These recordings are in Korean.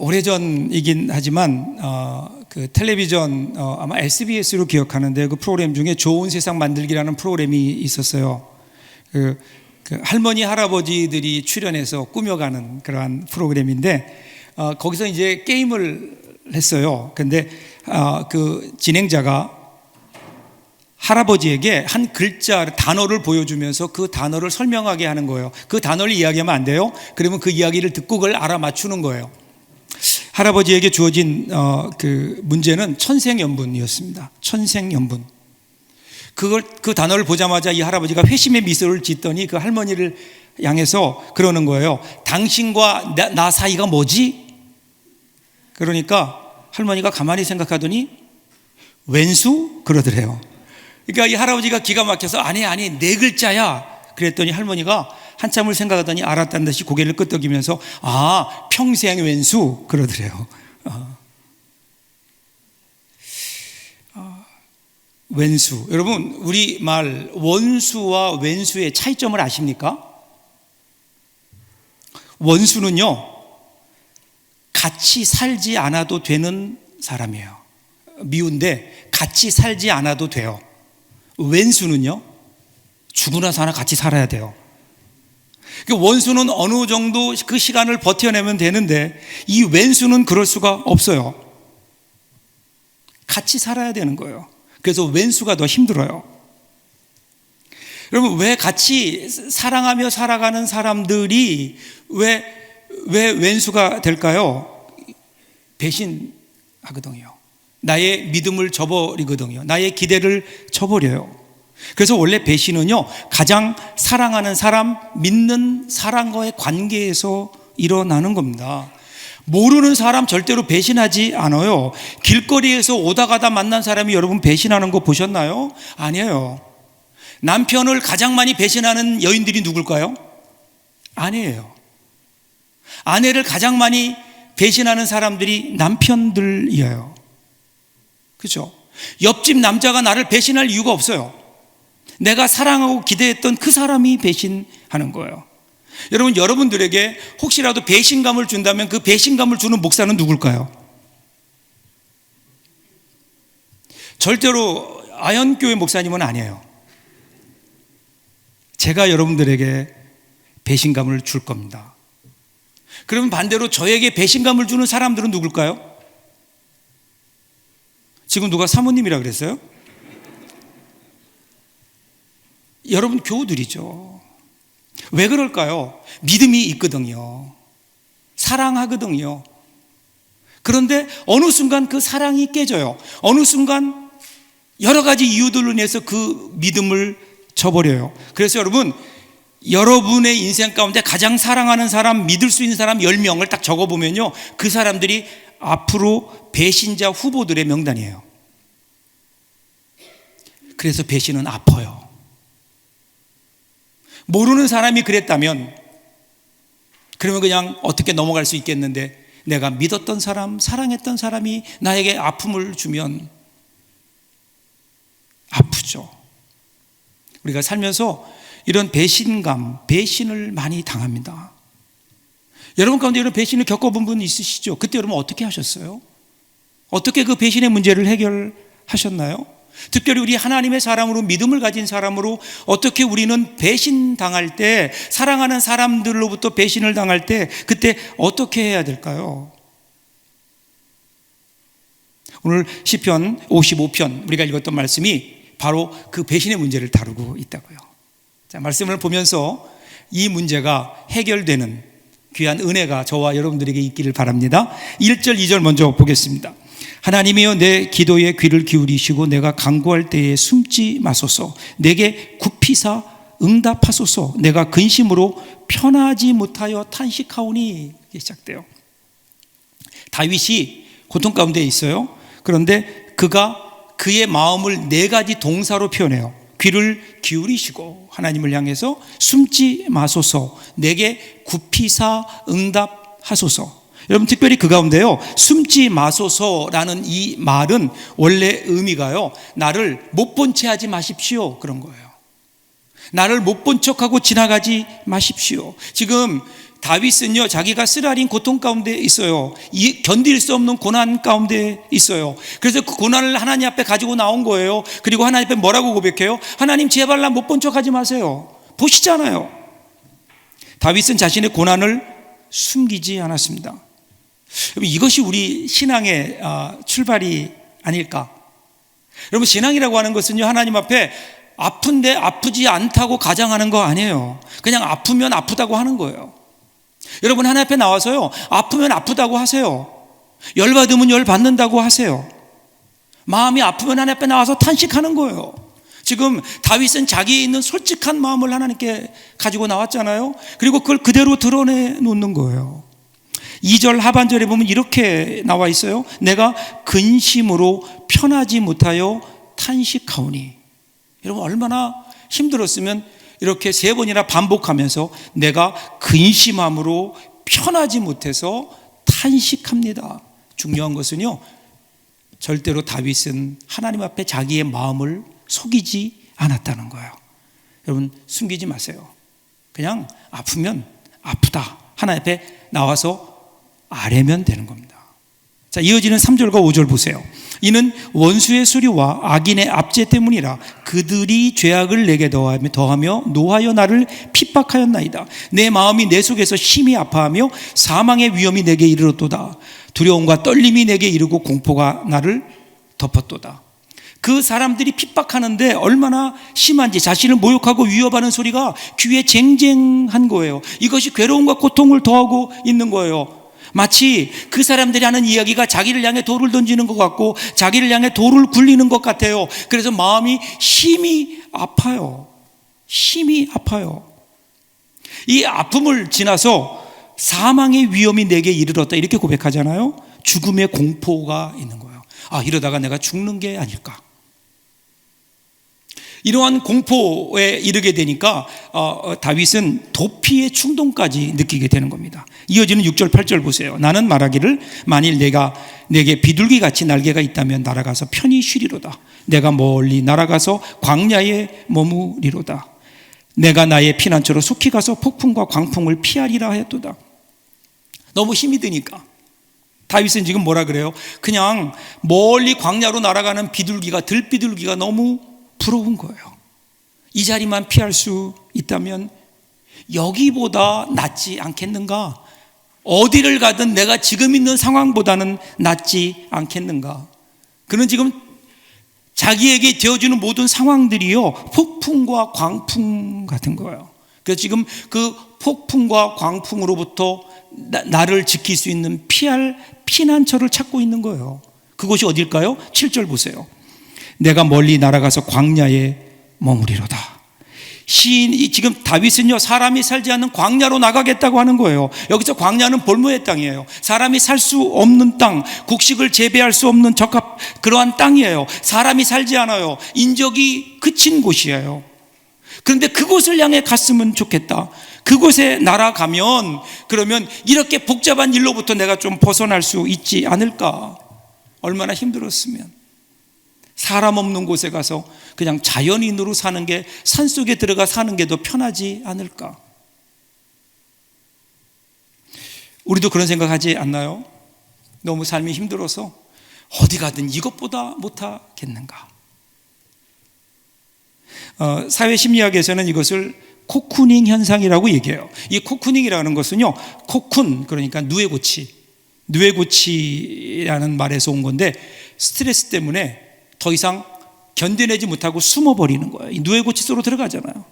오래전이긴 하지만 그 텔레비전 아마 SBS로 기억하는데 그 프로그램 중에 좋은 세상 만들기라는 프로그램이 있었어요. 그 할머니 할아버지들이 출연해서 꾸며가는 그러한 프로그램인데 거기서 이제 게임을 했어요. 근데 그 진행자가 할아버지에게 한 글자 단어를 보여주면서 그 단어를 설명하게 하는 거예요. 그 단어를 이야기하면 안 돼요. 그러면 그 이야기를 듣고 그걸 알아맞추는 거예요. 할아버지에게 주어진 그 문제는 천생연분이었습니다. 천생연분. 그 단어를 보자마자 이 할아버지가 회심의 미소를 짓더니 그 할머니를 향해서 그러는 거예요. 당신과 나 사이가 뭐지? 그러니까 할머니가 가만히 생각하더니 왼수? 그러더래요. 그러니까 이 할아버지가 기가 막혀서 아니 네 글자야. 그랬더니 할머니가 한참을 생각하더니 알았다는 듯이 고개를 끄덕이면서 평생 왼수 그러더래요. 왼수. 여러분 우리 말 원수와 왼수의 차이점을 아십니까? 원수는요 같이 살지 않아도 되는 사람이에요. 미운데 같이 살지 않아도 돼요. 왼수는요 죽으나 사나 같이 살아야 돼요. 원수는 어느 정도 그 시간을 버텨내면 되는데 이 왼수는 그럴 수가 없어요. 같이 살아야 되는 거예요. 그래서 왼수가 더 힘들어요. 여러분 왜 같이 사랑하며 살아가는 사람들이 왜 왼수가 될까요? 배신하거든요. 나의 믿음을 저버리거든요. 나의 기대를 저버려요. 그래서 원래 배신은요 가장 사랑하는 사람, 믿는 사람과의 관계에서 일어나는 겁니다. 모르는 사람 절대로 배신하지 않아요. 길거리에서 오다 가다 만난 사람이 여러분 배신하는 거 보셨나요? 아니에요. 남편을 가장 많이 배신하는 여인들이 누굴까요? 아니에요. 아내를 가장 많이 배신하는 사람들이 남편들이에요. 그렇죠? 옆집 남자가 나를 배신할 이유가 없어요. 내가 사랑하고 기대했던 그 사람이 배신하는 거예요. 여러분, 여러분들에게 혹시라도 배신감을 준다면 그 배신감을 주는 목사는 누굴까요? 절대로 아현교회 목사님은 아니에요. 제가 여러분들에게 배신감을 줄 겁니다. 그러면 반대로 저에게 배신감을 주는 사람들은 누굴까요? 지금 누가 사모님이라 그랬어요? 여러분 교우들이죠. 왜 그럴까요? 믿음이 있거든요. 사랑하거든요. 그런데 어느 순간 그 사랑이 깨져요. 어느 순간 여러 가지 이유들로 인해서 그 믿음을 저버려요. 그래서 여러분, 여러분의 인생 가운데 가장 사랑하는 사람, 믿을 수 있는 사람 10명을 딱 적어보면요, 그 사람들이 앞으로 배신자 후보들의 명단이에요. 그래서 배신은 아파요. 모르는 사람이 그랬다면 그러면 그냥 어떻게 넘어갈 수 있겠는데, 내가 믿었던 사람, 사랑했던 사람이 나에게 아픔을 주면 아프죠. 우리가 살면서 이런 배신감, 배신을 많이 당합니다. 여러분 가운데 이런 배신을 겪어본 분 있으시죠? 그때 여러분 어떻게 하셨어요? 어떻게 그 배신의 문제를 해결하셨나요? 특별히 우리 하나님의 사람으로, 믿음을 가진 사람으로 어떻게 우리는 배신당할 때, 사랑하는 사람들로부터 배신을 당할 때 그때 어떻게 해야 될까요? 오늘 시편 55편 우리가 읽었던 말씀이 바로 그 배신의 문제를 다루고 있다고요. 자, 말씀을 보면서 이 문제가 해결되는 귀한 은혜가 저와 여러분들에게 있기를 바랍니다. 1절 2절 먼저 보겠습니다. 하나님이여, 내 기도에 귀를 기울이시고 내가 간구할 때에 숨지 마소서. 내게 굽히사 응답하소서. 내가 근심으로 편하지 못하여 탄식하오니. 이렇게 시작돼요. 다윗이 고통 가운데 있어요. 그런데 그가 그의 마음을 네 가지 동사로 표현해요. 귀를 기울이시고 하나님을 향해서 숨지 마소서. 내게 굽히사 응답하소서. 여러분, 특별히 그 가운데요, 숨지 마소서라는 이 말은 원래 의미가요, 나를 못 본 채 하지 마십시오, 그런 거예요. 나를 못 본 척하고 지나가지 마십시오. 지금 다윗은요, 자기가 쓰라린 고통 가운데 있어요. 견딜 수 없는 고난 가운데 있어요. 그래서 그 고난을 하나님 앞에 가지고 나온 거예요. 그리고 하나님 앞에 뭐라고 고백해요? 하나님, 제발 나 못 본 척 하지 마세요. 보시잖아요. 다윗은 자신의 고난을 숨기지 않았습니다. 이것이 우리 신앙의 출발이 아닐까. 여러분, 신앙이라고 하는 것은요, 하나님 앞에 아픈데 아프지 않다고 가장하는 거 아니에요. 그냥 아프면 아프다고 하는 거예요. 여러분, 하나님 앞에 나와서요, 아프면 아프다고 하세요. 열받으면 열받는다고 하세요. 마음이 아프면 하나님 앞에 나와서 탄식하는 거예요. 지금 다윗은 자기에 있는 솔직한 마음을 하나님께 가지고 나왔잖아요. 그리고 그걸 그대로 드러내 놓는 거예요. 2절 하반절에 보면 이렇게 나와 있어요. 내가 근심으로 편하지 못하여 탄식하오니. 여러분, 얼마나 힘들었으면 이렇게 3번이나 반복하면서 내가 근심함으로 편하지 못해서 탄식합니다. 중요한 것은요, 절대로 다윗은 하나님 앞에 자기의 마음을 속이지 않았다는 거예요. 여러분, 숨기지 마세요. 그냥 아프면 아프다, 하나님 앞에 나와서 아뢰면 되는 겁니다. 자, 이어지는 3절과 5절 보세요. 이는 원수의 수리와 악인의 압제 때문이라. 그들이 죄악을 내게 더하며 노하여 나를 핍박하였나이다. 내 마음이 내 속에서 심히 아파하며 사망의 위험이 내게 이르렀도다. 두려움과 떨림이 내게 이르고 공포가 나를 덮었도다. 그 사람들이 핍박하는데 얼마나 심한지, 자신을 모욕하고 위협하는 소리가 귀에 쟁쟁한 거예요. 이것이 괴로움과 고통을 더하고 있는 거예요. 마치 그 사람들이 하는 이야기가 자기를 향해 돌을 던지는 것 같고 자기를 향해 돌을 굴리는 것 같아요. 그래서 마음이 심히 아파요. 심히 아파요. 이 아픔을 지나서 사망의 위험이 내게 이르렀다, 이렇게 고백하잖아요. 죽음의 공포가 있는 거예요. 이러다가 내가 죽는 게 아닐까. 이러한 공포에 이르게 되니까 다윗은 도피의 충동까지 느끼게 되는 겁니다. 이어지는 6절 8절 보세요. 나는 말하기를 만일 내게 비둘기같이 날개가 있다면 날아가서 편히 쉬리로다. 내가 멀리 날아가서 광야에 머무리로다. 내가 나의 피난처로 속히 가서 폭풍과 광풍을 피하리라 하였도다. 너무 힘이 드니까 다윗은 지금 뭐라 그래요? 그냥 멀리 광야로 날아가는 비둘기가, 들비둘기가 너무 부러운 거예요. 이 자리만 피할 수 있다면 여기보다 낫지 않겠는가? 어디를 가든 내가 지금 있는 상황보다는 낫지 않겠는가? 그는 지금 자기에게 되어주는 모든 상황들이요, 폭풍과 광풍 같은 거예요. 그래서 지금 그 폭풍과 광풍으로부터 나를 지킬 수 있는 피할 피난처를 찾고 있는 거예요. 그곳이 어딜까요? 7절 보세요. 내가 멀리 날아가서 광야에 머무리로다. 시인이, 지금 다윗은요, 사람이 살지 않는 광야로 나가겠다고 하는 거예요. 여기서 광야는 볼모의 땅이에요. 사람이 살 수 없는 땅, 곡식을 재배할 수 없는 그러한 땅이에요. 사람이 살지 않아요. 인적이 그친 곳이에요. 그런데 그곳을 향해 갔으면 좋겠다. 그곳에 날아가면 그러면 이렇게 복잡한 일로부터 내가 좀 벗어날 수 있지 않을까. 얼마나 힘들었으면. 사람 없는 곳에 가서 그냥 자연인으로 사는 게, 산속에 들어가 사는 게 더 편하지 않을까. 우리도 그런 생각하지 않나요? 너무 삶이 힘들어서 어디 가든 이것보다 못하겠는가. 사회심리학에서는 이것을 코쿠닝 현상이라고 얘기해요. 이 코쿠닝이라는 것은요, 코쿤, 그러니까 누에고치라는 말에서 온 건데, 스트레스 때문에 더 이상 견뎌내지 못하고 숨어버리는 거예요. 이 누에고치 속으로 들어가잖아요.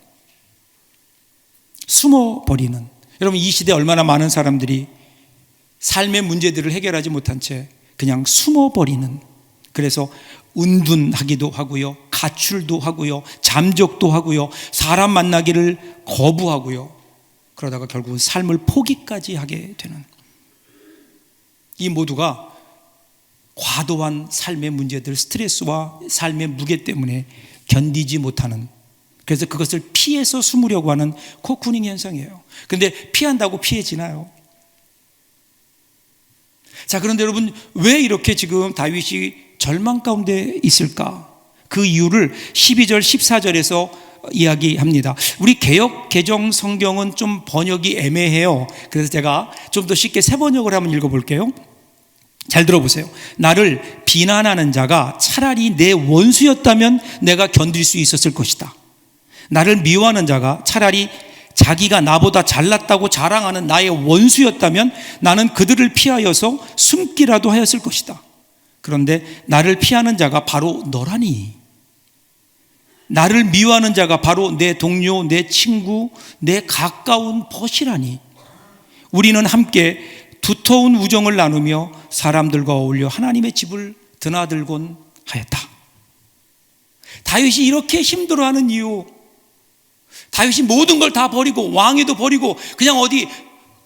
숨어버리는. 여러분, 이 시대에 얼마나 많은 사람들이 삶의 문제들을 해결하지 못한 채 그냥 숨어버리는, 그래서 은둔하기도 하고요, 가출도 하고요, 잠적도 하고요, 사람 만나기를 거부하고요, 그러다가 결국은 삶을 포기까지 하게 되는, 이 모두가 과도한 삶의 문제들, 스트레스와 삶의 무게 때문에 견디지 못하는, 그래서 그것을 피해서 숨으려고 하는 코쿠닝 현상이에요. 그런데 피한다고 피해지나요? 자, 그런데 여러분, 왜 이렇게 지금 다윗이 절망 가운데 있을까? 그 이유를 12절 14절에서 이야기합니다. 우리 개역 개정 성경은 좀 번역이 애매해요. 그래서 제가 좀 더 쉽게 새 번역을 한번 읽어볼게요. 잘 들어보세요. 나를 비난하는 자가 차라리 내 원수였다면 내가 견딜 수 있었을 것이다. 나를 미워하는 자가 차라리 자기가 나보다 잘났다고 자랑하는 나의 원수였다면 나는 그들을 피하여서 숨기라도 하였을 것이다. 그런데 나를 피하는 자가 바로 너라니. 나를 미워하는 자가 바로 내 동료, 내 친구, 내 가까운 벗이라니. 우리는 함께 두터운 우정을 나누며 사람들과 어울려 하나님의 집을 드나들곤 하였다. 다윗이 이렇게 힘들어하는 이유, 다윗이 모든 걸 다 버리고 왕위도 버리고 그냥 어디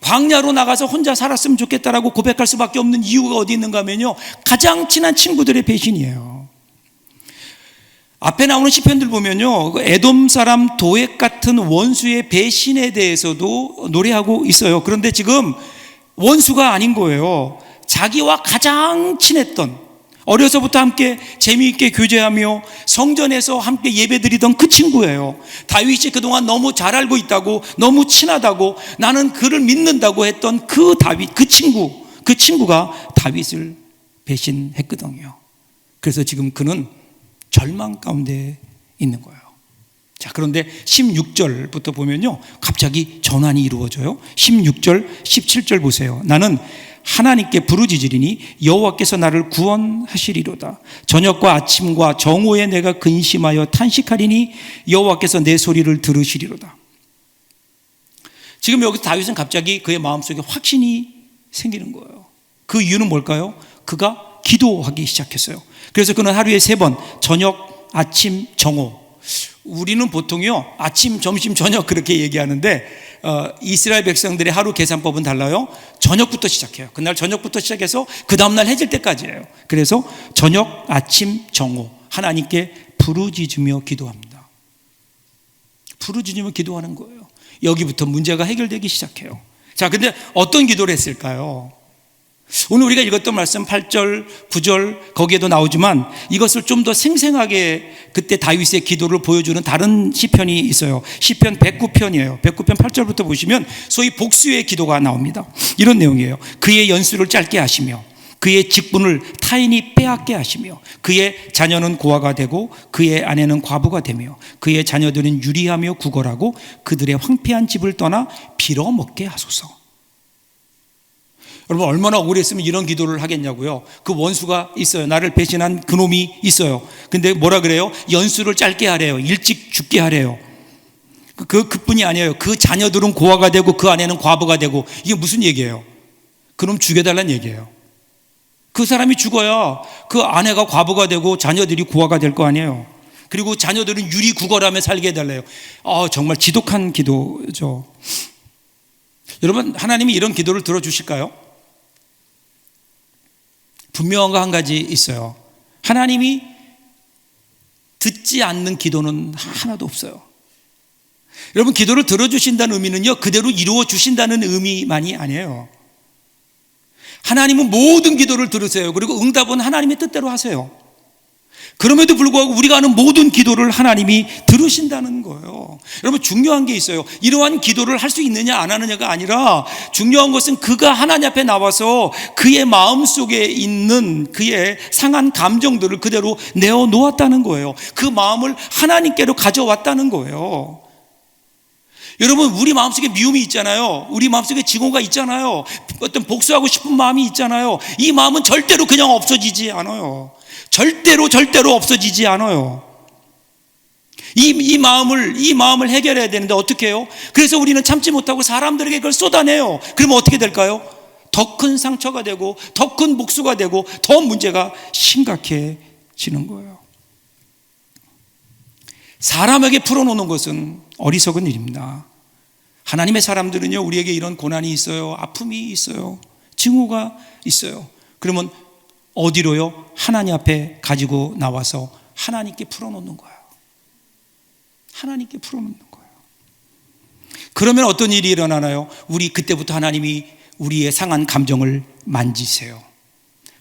광야로 나가서 혼자 살았으면 좋겠다라고 고백할 수밖에 없는 이유가 어디 있는가 하면요, 가장 친한 친구들의 배신이에요. 앞에 나오는 시편들 보면요, 에돔 사람 도액 같은 원수의 배신에 대해서도 노래하고 있어요. 그런데 지금 원수가 아닌 거예요. 자기와 가장 친했던, 어려서부터 함께 재미있게 교제하며 성전에서 함께 예배드리던 그 친구예요. 다윗이 그동안 너무 잘 알고 있다고, 너무 친하다고, 나는 그를 믿는다고 했던 그 다윗, 그 친구가 다윗을 배신했거든요. 그래서 지금 그는 절망 가운데 있는 거예요. 자, 그런데 16절부터 보면요, 갑자기 전환이 이루어져요. 16절, 17절 보세요. 나는 하나님께 부르짖으리니 여호와께서 나를 구원하시리로다. 저녁과 아침과 정오에 내가 근심하여 탄식하리니 여호와께서 내 소리를 들으시리로다. 지금 여기서 다윗은 갑자기 그의 마음속에 확신이 생기는 거예요. 그 이유는 뭘까요? 그가 기도하기 시작했어요. 그래서 그는 하루에 3번, 저녁, 아침, 정오. 우리는 보통요, 아침, 점심, 저녁 그렇게 얘기하는데 이스라엘 백성들의 하루 계산법은 달라요. 저녁부터 시작해요. 그날 저녁부터 시작해서 그 다음날 해질 때까지예요. 그래서 저녁, 아침, 정오 하나님께 부르짖으며 기도합니다. 부르짖으며 기도하는 거예요. 여기부터 문제가 해결되기 시작해요. 자, 근데 어떤 기도를 했을까요? 오늘 우리가 읽었던 말씀 8절, 9절 거기에도 나오지만 이것을 좀 더 생생하게 그때 다윗의 기도를 보여주는 다른 시편이 있어요. 시편 109편이에요. 109편 8절부터 보시면 소위 복수의 기도가 나옵니다. 이런 내용이에요. 그의 연수를 짧게 하시며 그의 직분을 타인이 빼앗게 하시며 그의 자녀는 고아가 되고 그의 아내는 과부가 되며 그의 자녀들은 유리하며 구걸하고 그들의 황폐한 집을 떠나 빌어먹게 하소서. 여러분, 얼마나 오래 했으면 이런 기도를 하겠냐고요. 그 원수가 있어요. 나를 배신한 그놈이 있어요. 근데 뭐라 그래요? 연수를 짧게 하래요. 일찍 죽게 하래요. 그뿐이 아니에요. 그 자녀들은 고아가 되고 그 아내는 과부가 되고. 이게 무슨 얘기예요? 그놈 죽여달라는 얘기예요. 그 사람이 죽어야 그 아내가 과부가 되고 자녀들이 고아가 될 거 아니에요. 그리고 자녀들은 유리 구걸하며 살게 해달래요. 정말 지독한 기도죠. 여러분, 하나님이 이런 기도를 들어주실까요? 분명한 거 한 가지 있어요. 하나님이 듣지 않는 기도는 하나도 없어요. 여러분, 기도를 들어주신다는 의미는요, 그대로 이루어 주신다는 의미만이 아니에요. 하나님은 모든 기도를 들으세요. 그리고 응답은 하나님의 뜻대로 하세요. 그럼에도 불구하고 우리가 하는 모든 기도를 하나님이 들으신다는 거예요. 여러분, 중요한 게 있어요. 이러한 기도를 할 수 있느냐 안 하느냐가 아니라 중요한 것은 그가 하나님 앞에 나와서 그의 마음속에 있는 그의 상한 감정들을 그대로 내어놓았다는 거예요. 그 마음을 하나님께로 가져왔다는 거예요. 여러분, 우리 마음속에 미움이 있잖아요. 우리 마음속에 증오가 있잖아요. 어떤 복수하고 싶은 마음이 있잖아요. 이 마음은 절대로 그냥 없어지지 않아요. 절대로 없어지지 않아요. 이 마음을 해결해야 되는데 어떻게 해요? 그래서 우리는 참지 못하고 사람들에게 그걸 쏟아내요. 그러면 어떻게 될까요? 더 큰 상처가 되고 더 큰 복수가 되고 더 문제가 심각해지는 거예요. 사람에게 풀어놓는 것은 어리석은 일입니다. 하나님의 사람들은요, 우리에게 이런 고난이 있어요. 아픔이 있어요. 증오가 있어요. 그러면 어디로요? 하나님 앞에 가지고 나와서 하나님께 풀어놓는 거예요. 하나님께 풀어놓는 거예요. 그러면 어떤 일이 일어나나요? 그때부터 하나님이 우리의 상한 감정을 만지세요.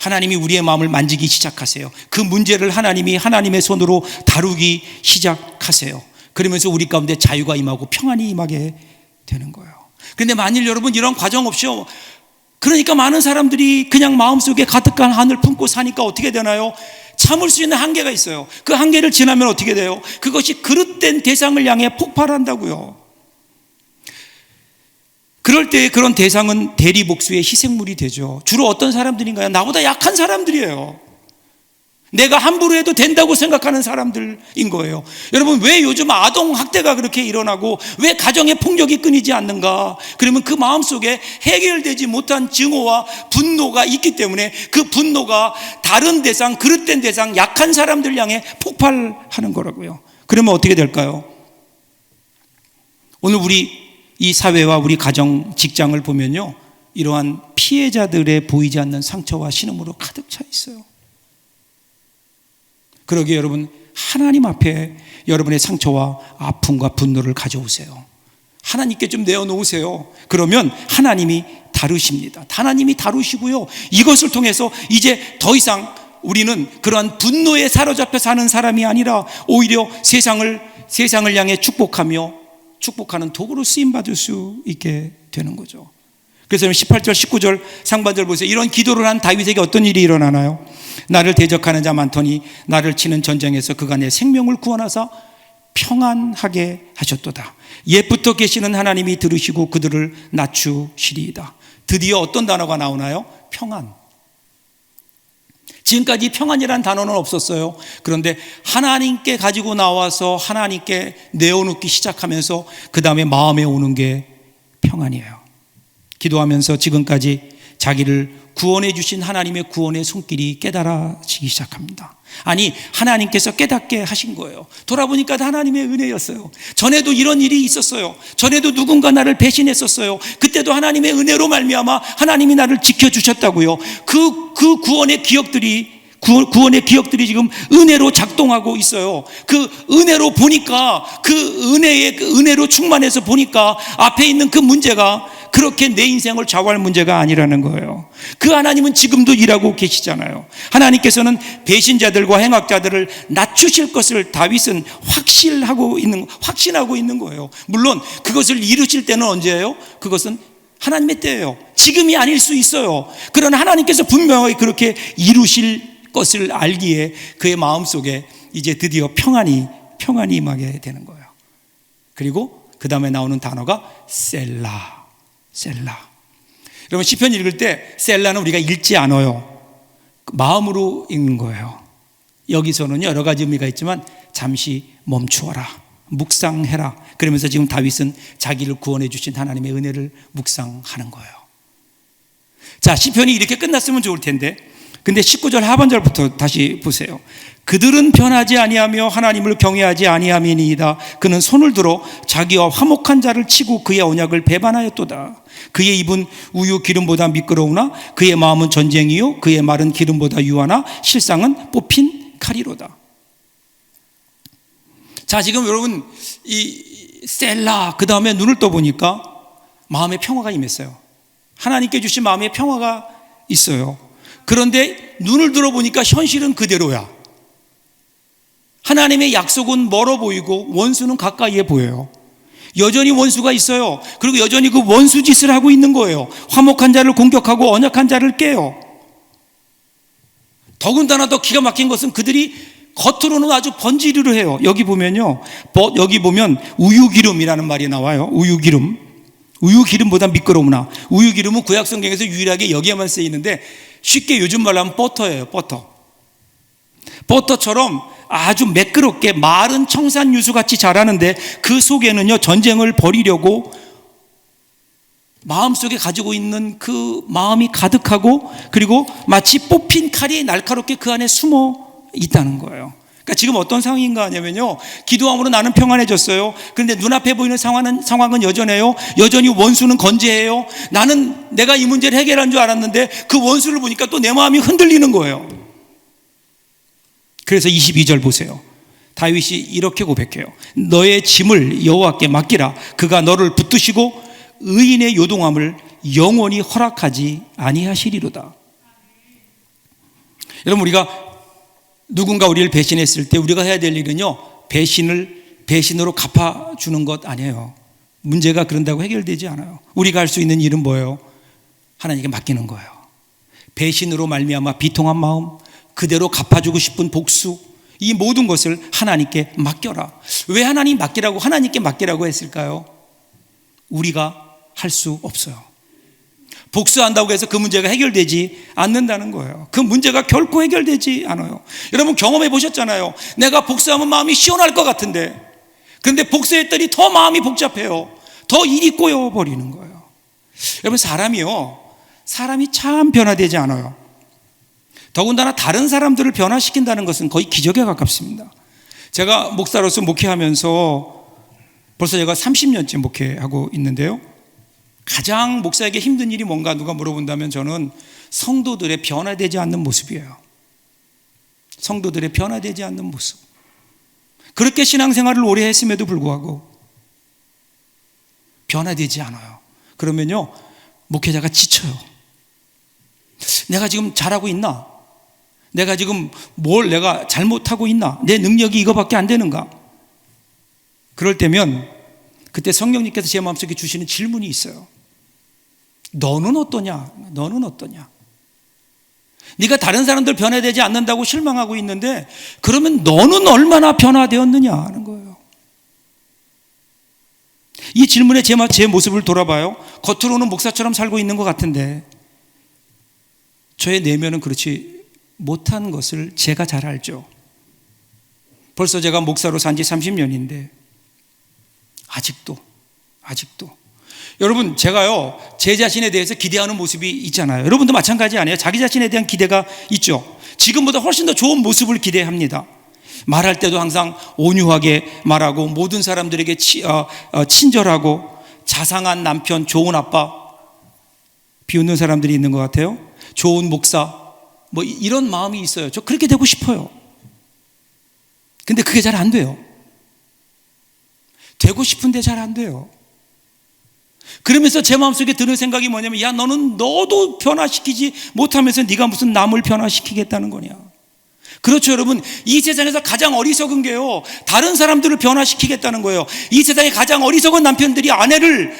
하나님이 우리의 마음을 만지기 시작하세요. 그 문제를 하나님이 하나님의 손으로 다루기 시작하세요. 그러면서 우리 가운데 자유가 임하고 평안이 임하게 되는 거예요. 그런데 만일 여러분 이런 과정 없이요, 그러니까 많은 사람들이 그냥 마음속에 가득한 한을 품고 사니까 어떻게 되나요? 참을 수 있는 한계가 있어요. 그 한계를 지나면 어떻게 돼요? 그것이 그릇된 대상을 향해 폭발한다고요. 그럴 때 그런 대상은 대리복수의 희생물이 되죠. 주로 어떤 사람들인가요? 나보다 약한 사람들이에요. 내가 함부로 해도 된다고 생각하는 사람들인 거예요. 여러분, 왜 요즘 아동학대가 그렇게 일어나고 왜 가정의 폭력이 끊이지 않는가? 그러면 그 마음속에 해결되지 못한 증오와 분노가 있기 때문에 그 분노가 다른 대상, 그릇된 대상, 약한 사람들 향해 폭발하는 거라고요. 그러면 어떻게 될까요? 오늘 우리 이 사회와 우리 가정, 직장을 보면요, 이러한 피해자들의 보이지 않는 상처와 신음으로 가득 차 있어요. 그러기에 여러분, 하나님 앞에 여러분의 상처와 아픔과 분노를 가져오세요. 하나님께 좀 내어놓으세요. 그러면 하나님이 다루십니다. 하나님이 다루시고요, 이것을 통해서 이제 더 이상 우리는 그러한 분노에 사로잡혀 사는 사람이 아니라 오히려 세상을 향해 축복하는 도구로 쓰임받을 수 있게 되는 거죠. 그래서 18절 19절 상반절 보세요. 이런 기도를 한 다윗에게 어떤 일이 일어나나요? 나를 대적하는 자 많더니 나를 치는 전쟁에서 그가 내 생명을 구원하사 평안하게 하셨도다. 옛부터 계시는 하나님이 들으시고 그들을 낮추시리이다. 드디어 어떤 단어가 나오나요? 평안. 지금까지 평안이라는 단어는 없었어요. 그런데 하나님께 가지고 나와서 하나님께 내어놓기 시작하면서 그 다음에 마음에 오는 게 평안이에요. 기도하면서 지금까지 자기를 구원해 주신 하나님의 구원의 손길이 깨달아지기 시작합니다. 아니, 하나님께서 깨닫게 하신 거예요. 돌아보니까 하나님의 은혜였어요. 전에도 이런 일이 있었어요. 전에도 누군가 나를 배신했었어요. 그때도 하나님의 은혜로 말미암아 하나님이 나를 지켜주셨다고요. 그 구원의 기억들이 지금 은혜로 작동하고 있어요. 그 은혜로 보니까, 그 은혜로 충만해서 보니까 앞에 있는 그 문제가 그렇게 내 인생을 좌우할 문제가 아니라는 거예요. 그 하나님은 지금도 일하고 계시잖아요. 하나님께서는 배신자들과 행악자들을 낮추실 것을 다윗은 확신하고 있는 거예요. 물론 그것을 이루실 때는 언제예요? 그것은 하나님의 때예요. 지금이 아닐 수 있어요. 그러나 하나님께서 분명히 그렇게 이루실 것을 알기에 그의 마음속에 이제 드디어 평안이 임하게 되는 거예요. 그리고 그 다음에 나오는 단어가 셀라. 여러분, 시편 읽을 때 셀라는 우리가 읽지 않아요. 마음으로 읽는 거예요. 여기서는 여러 가지 의미가 있지만 잠시 멈추어라, 묵상해라. 그러면서 지금 다윗은 자기를 구원해 주신 하나님의 은혜를 묵상하는 거예요. 자, 시편이 이렇게 끝났으면 좋을 텐데, 근데 19절 하반절부터 다시 보세요. 그들은 변하지 아니하며 하나님을 경외하지 아니함이니이다. 그는 손을 들어 자기와 화목한 자를 치고 그의 언약을 배반하였도다. 그의 입은 우유 기름보다 미끄러우나 그의 마음은 전쟁이요 그의 말은 기름보다 유하나 실상은 뽑힌 칼이로다. 자, 지금 여러분, 이 셀라, 그 다음에 눈을 떠보니까 마음의 평화가 임했어요. 하나님께 주신 마음의 평화가 있어요. 그런데 눈을 들어보니까 현실은 그대로야. 하나님의 약속은 멀어 보이고 원수는 가까이에 보여요. 여전히 원수가 있어요. 그리고 여전히 그 원수 짓을 하고 있는 거예요. 화목한 자를 공격하고 언약한 자를 깨요. 더군다나 더 기가 막힌 것은 그들이 겉으로는 아주 번지르르 해요. 여기 보면 우유기름이라는 말이 나와요. 우유기름보다 미끄러우나. 우유기름은 구약 성경에서 유일하게 여기에만 쓰이는데 쉽게 요즘 말로 하면 버터예요. 버터처럼 아주 매끄럽게 마른 청산유수같이 자라는데 그 속에는요, 전쟁을 벌이려고 마음속에 가지고 있는 그 마음이 가득하고, 그리고 마치 뽑힌 칼이 날카롭게 그 안에 숨어 있다는 거예요. 그러니까 지금 어떤 상황인가 하냐면요, 기도함으로 나는 평안해졌어요. 그런데 눈앞에 보이는 상황은 여전해요. 여전히 원수는 건재해요. 나는 내가 이 문제를 해결한 줄 알았는데 그 원수를 보니까 또 내 마음이 흔들리는 거예요. 그래서 22절 보세요. 다윗이 이렇게 고백해요. 너의 짐을 여호와께 맡기라. 그가 너를 붙드시고 의인의 요동함을 영원히 허락하지 아니하시리로다. 여러분, 우리가 누군가 우리를 배신했을 때 우리가 해야 될 일은요, 배신으로 갚아주는 것 아니에요. 문제가 그런다고 해결되지 않아요. 우리가 할 수 있는 일은 뭐예요? 하나님께 맡기는 거예요. 배신으로 말미암아 비통한 마음, 그대로 갚아주고 싶은 복수, 이 모든 것을 하나님께 맡겨라. 왜 하나님께 맡기라고 했을까요? 우리가 할 수 없어요. 복수한다고 해서 그 문제가 해결되지 않는다는 거예요. 그 문제가 결코 해결되지 않아요. 여러분, 경험해 보셨잖아요. 내가 복수하면 마음이 시원할 것 같은데, 그런데 복수했더니 더 마음이 복잡해요. 더 일이 꼬여버리는 거예요. 여러분, 사람이 참 변화되지 않아요. 더군다나 다른 사람들을 변화시킨다는 것은 거의 기적에 가깝습니다. 제가 목사로서 목회하면서 벌써 제가 30년째 목회하고 있는데요, 가장 목사에게 힘든 일이 뭔가 누가 물어본다면 저는 성도들의 변화되지 않는 모습이에요. 성도들의 변화되지 않는 모습. 그렇게 신앙생활을 오래 했음에도 불구하고 변화되지 않아요. 그러면요, 목회자가 지쳐요. 내가 지금 잘하고 있나? 내가 지금 내가 잘못하고 있나? 내 능력이 이거밖에 안 되는가? 그럴 때면 그때 성령님께서 제 마음속에 주시는 질문이 있어요. 너는 어떠냐? 너는 어떠냐? 네가 다른 사람들 변화되지 않는다고 실망하고 있는데, 그러면 너는 얼마나 변화되었느냐 하는 거예요. 이 질문에 제 모습을 돌아봐요. 겉으로는 목사처럼 살고 있는 것 같은데 저의 내면은 그렇지 못한 것을 제가 잘 알죠. 벌써 제가 목사로 산 지 30년인데 아직도 여러분, 제가요, 제 자신에 대해서 기대하는 모습이 있잖아요. 여러분도 마찬가지 아니에요? 자기 자신에 대한 기대가 있죠. 지금보다 훨씬 더 좋은 모습을 기대합니다. 말할 때도 항상 온유하게 말하고, 모든 사람들에게 친절하고, 자상한 남편, 좋은 아빠, 비웃는 사람들이 있는 것 같아요. 좋은 목사, 이런 마음이 있어요. 저 그렇게 되고 싶어요. 근데 그게 잘 안 돼요. 되고 싶은데 잘 안 돼요. 그러면서 제 마음속에 드는 생각이 뭐냐면, 야, 너도 변화시키지 못하면서 네가 무슨 남을 변화시키겠다는 거냐. 그렇죠, 여러분. 이 세상에서 가장 어리석은 게요, 다른 사람들을 변화시키겠다는 거예요. 이 세상에 가장 어리석은 남편들이 아내를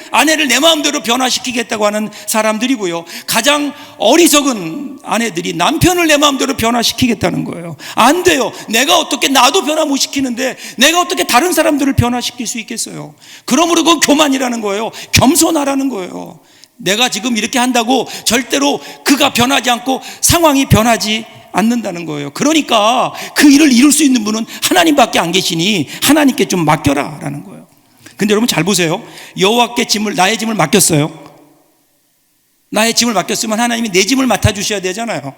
내 마음대로 변화시키겠다고 하는 사람들이고요, 가장 어리석은 아내들이 남편을 내 마음대로 변화시키겠다는 거예요. 안 돼요. 내가 어떻게, 나도 변화 못 시키는데 내가 어떻게 다른 사람들을 변화시킬 수 있겠어요? 그러므로 그건 교만이라는 거예요. 겸손하라는 거예요. 내가 지금 이렇게 한다고 절대로 그가 변하지 않고 상황이 변하지 않는다는 거예요. 그러니까 그 일을 이룰 수 있는 분은 하나님밖에 안 계시니 하나님께 좀 맡겨라 라는 거예요. 근데 여러분 잘 보세요. 여호와께 나의 짐을 맡겼어요. 나의 짐을 맡겼으면 하나님이 내 짐을 맡아주셔야 되잖아요.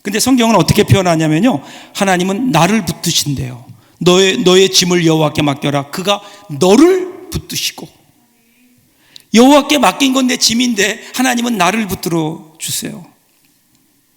근데 성경은 어떻게 표현하냐면요, 하나님은 나를 붙드신대요. 너의 짐을 여호와께 맡겨라. 그가 너를 붙드시고. 여호와께 맡긴 건 내 짐인데 하나님은 나를 붙들어 주세요.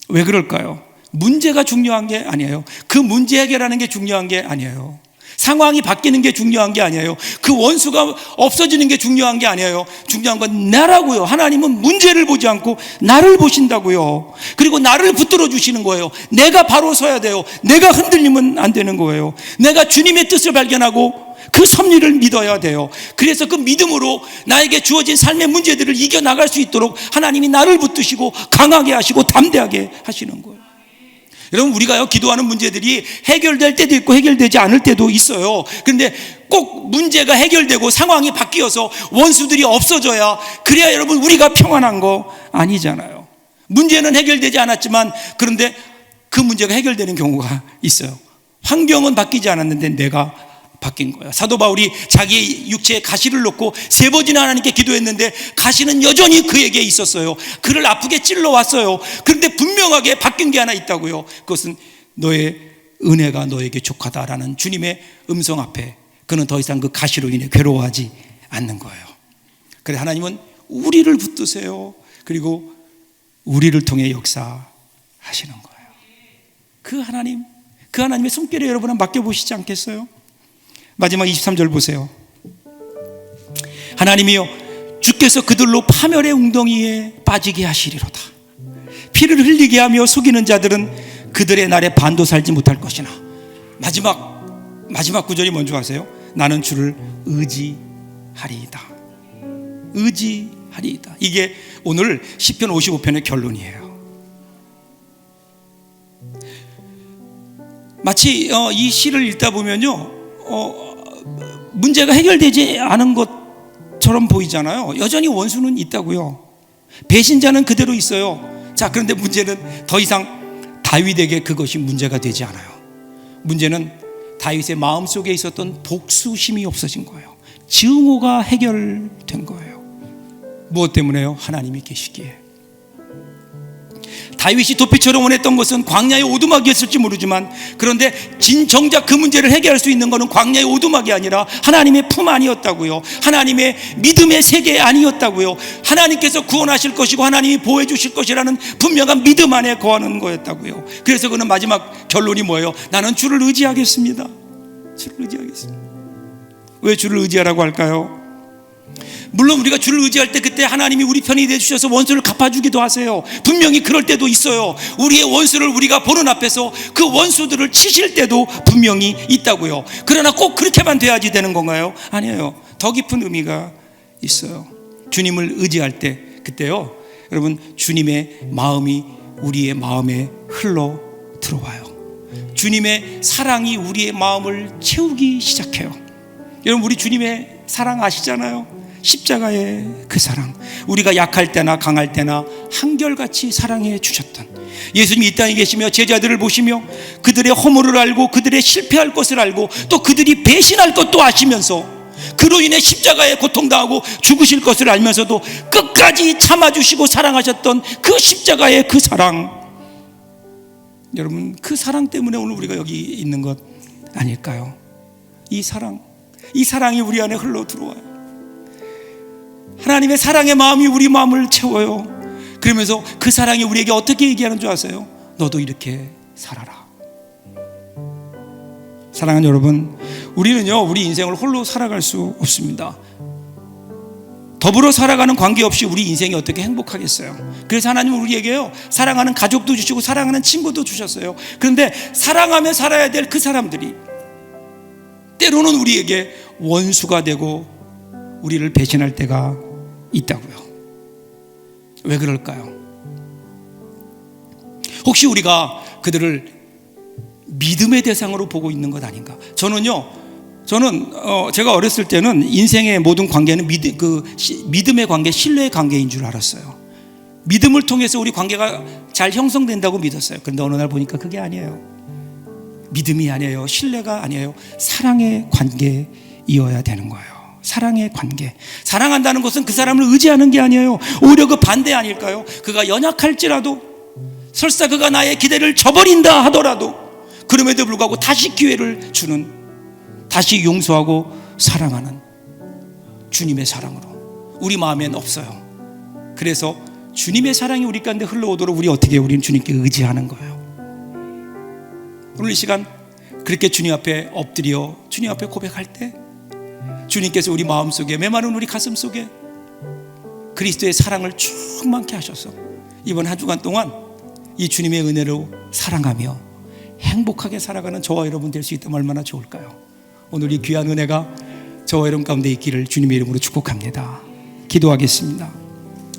왜 그럴까요? 문제가 중요한 게 아니에요. 그 문제 해결하는 게 중요한 게 아니에요. 상황이 바뀌는 게 중요한 게 아니에요. 그 원수가 없어지는 게 중요한 게 아니에요. 중요한 건 나라고요. 하나님은 문제를 보지 않고 나를 보신다고요. 그리고 나를 붙들어 주시는 거예요. 내가 바로 서야 돼요. 내가 흔들리면 안 되는 거예요. 내가 주님의 뜻을 발견하고 그 섭리를 믿어야 돼요. 그래서 그 믿음으로 나에게 주어진 삶의 문제들을 이겨나갈 수 있도록 하나님이 나를 붙드시고 강하게 하시고 담대하게 하시는 거예요. 여러분, 우리가요, 기도하는 문제들이 해결될 때도 있고 해결되지 않을 때도 있어요. 그런데 꼭 문제가 해결되고 상황이 바뀌어서 원수들이 없어져야, 그래야 여러분 우리가 평안한 거 아니잖아요. 문제는 해결되지 않았지만 그런데 그 문제가 해결되는 경우가 있어요. 환경은 바뀌지 않았는데 내가 바뀐 거예요. 사도 바울이 자기 육체에 가시를 놓고 3번이나 하나님께 기도했는데 가시는 여전히 그에게 있었어요. 그를 아프게 찔러왔어요. 그런데 분명하게 바뀐 게 하나 있다고요. 그것은 너의 은혜가 너에게 족하다라는 주님의 음성 앞에 그는 더 이상 그 가시로 인해 괴로워하지 않는 거예요. 그래서 하나님은 우리를 붙드세요. 그리고 우리를 통해 역사하시는 거예요. 그 하나님의 손길에 여러분은 맡겨보시지 않겠어요? 마지막 23절 보세요. 하나님이여, 주께서 그들로 파멸의 웅덩이에 빠지게 하시리로다. 피를 흘리게 하며 속이는 자들은 그들의 날에 반도 살지 못할 것이나. 마지막 구절이 뭔지 아세요? 나는 주를 의지하리이다. 의지하리이다. 이게 오늘 시편 55편의 결론이에요. 마치 이 시를 읽다 보면요, 문제가 해결되지 않은 것처럼 보이잖아요. 여전히 원수는 있다고요. 배신자는 그대로 있어요. 자, 그런데 문제는 더 이상 다윗에게 그것이 문제가 되지 않아요. 문제는 다윗의 마음속에 있었던 복수심이 없어진 거예요. 증오가 해결된 거예요. 무엇 때문에요? 하나님이 계시기에. 다윗이 도피처럼 원했던 것은 광야의 오두막이었을지 모르지만, 그런데 정작 그 문제를 해결할 수 있는 것은 광야의 오두막이 아니라 하나님의 품 안이었다고요. 하나님의 믿음의 세계 아니었다고요. 하나님께서 구원하실 것이고 하나님이 보호해 주실 것이라는 분명한 믿음 안에 거하는 거였다고요. 그래서 그는 마지막 결론이 뭐예요? 나는 주를 의지하겠습니다. 주를 의지하겠습니다. 왜 주를 의지하라고 할까요? 물론 우리가 주를 의지할 때 그때 하나님이 우리 편이 되주셔서 원수를 갚아주기도 하세요. 분명히 그럴 때도 있어요. 우리의 원수를 우리가 보는 앞에서 그 원수들을 치실 때도 분명히 있다고요. 그러나 꼭 그렇게만 돼야지 되는 건가요? 아니에요. 더 깊은 의미가 있어요. 주님을 의지할 때 그때요, 여러분, 주님의 마음이 우리의 마음에 흘러 들어와요. 주님의 사랑이 우리의 마음을 채우기 시작해요. 여러분, 우리 주님의 사랑 아시잖아요. 십자가의 그 사랑, 우리가 약할 때나 강할 때나 한결같이 사랑해 주셨던 예수님이 이 땅에 계시며 제자들을 보시며 그들의 허물을 알고 그들의 실패할 것을 알고 또 그들이 배신할 것도 아시면서 그로 인해 십자가에 고통당하고 죽으실 것을 알면서도 끝까지 참아주시고 사랑하셨던 그 십자가의 그 사랑, 여러분, 그 사랑 때문에 오늘 우리가 여기 있는 것 아닐까요? 이 사랑이 우리 안에 흘러 들어와요. 하나님의 사랑의 마음이 우리 마음을 채워요. 그러면서 그 사랑이 우리에게 어떻게 얘기하는 줄 아세요? 너도 이렇게 살아라. 사랑하는 여러분, 우리는요, 우리 인생을 홀로 살아갈 수 없습니다. 더불어 살아가는 관계 없이 우리 인생이 어떻게 행복하겠어요? 그래서 하나님은 우리에게요, 사랑하는 가족도 주시고 사랑하는 친구도 주셨어요. 그런데 사랑하며 살아야 될 그 사람들이 때로는 우리에게 원수가 되고 우리를 배신할 때가 있다고요. 왜 그럴까요? 혹시 우리가 그들을 믿음의 대상으로 보고 있는 것 아닌가? 저는 제가 어렸을 때는 인생의 모든 관계는 믿음의 관계, 신뢰의 관계인 줄 알았어요. 믿음을 통해서 우리 관계가 잘 형성된다고 믿었어요. 그런데 어느 날 보니까 그게 아니에요. 믿음이 아니에요. 신뢰가 아니에요. 사랑의 관계이어야 되는 거예요. 사랑의 관계. 사랑한다는 것은 그 사람을 의지하는 게 아니에요. 오히려 그 반대 아닐까요? 그가 연약할지라도, 설사 그가 나의 기대를 저버린다 하더라도 그럼에도 불구하고 다시 기회를 주는, 다시 용서하고 사랑하는 주님의 사랑으로 우리 마음엔 없어요. 그래서 주님의 사랑이 우리 가운데 흘러오도록 우리는 주님께 의지하는 거예요. 오늘 이 시간 그렇게 주님 앞에 엎드려 주님 앞에 고백할 때 주님께서 우리 마음속에, 메마른 우리 가슴 속에 그리스도의 사랑을 충만케 하셔서 이번 한 주간 동안 이 주님의 은혜로 사랑하며 행복하게 살아가는 저와 여러분 될 수 있다면 얼마나 좋을까요? 오늘 이 귀한 은혜가 저와 여러분 가운데 있기를 주님의 이름으로 축복합니다. 기도하겠습니다.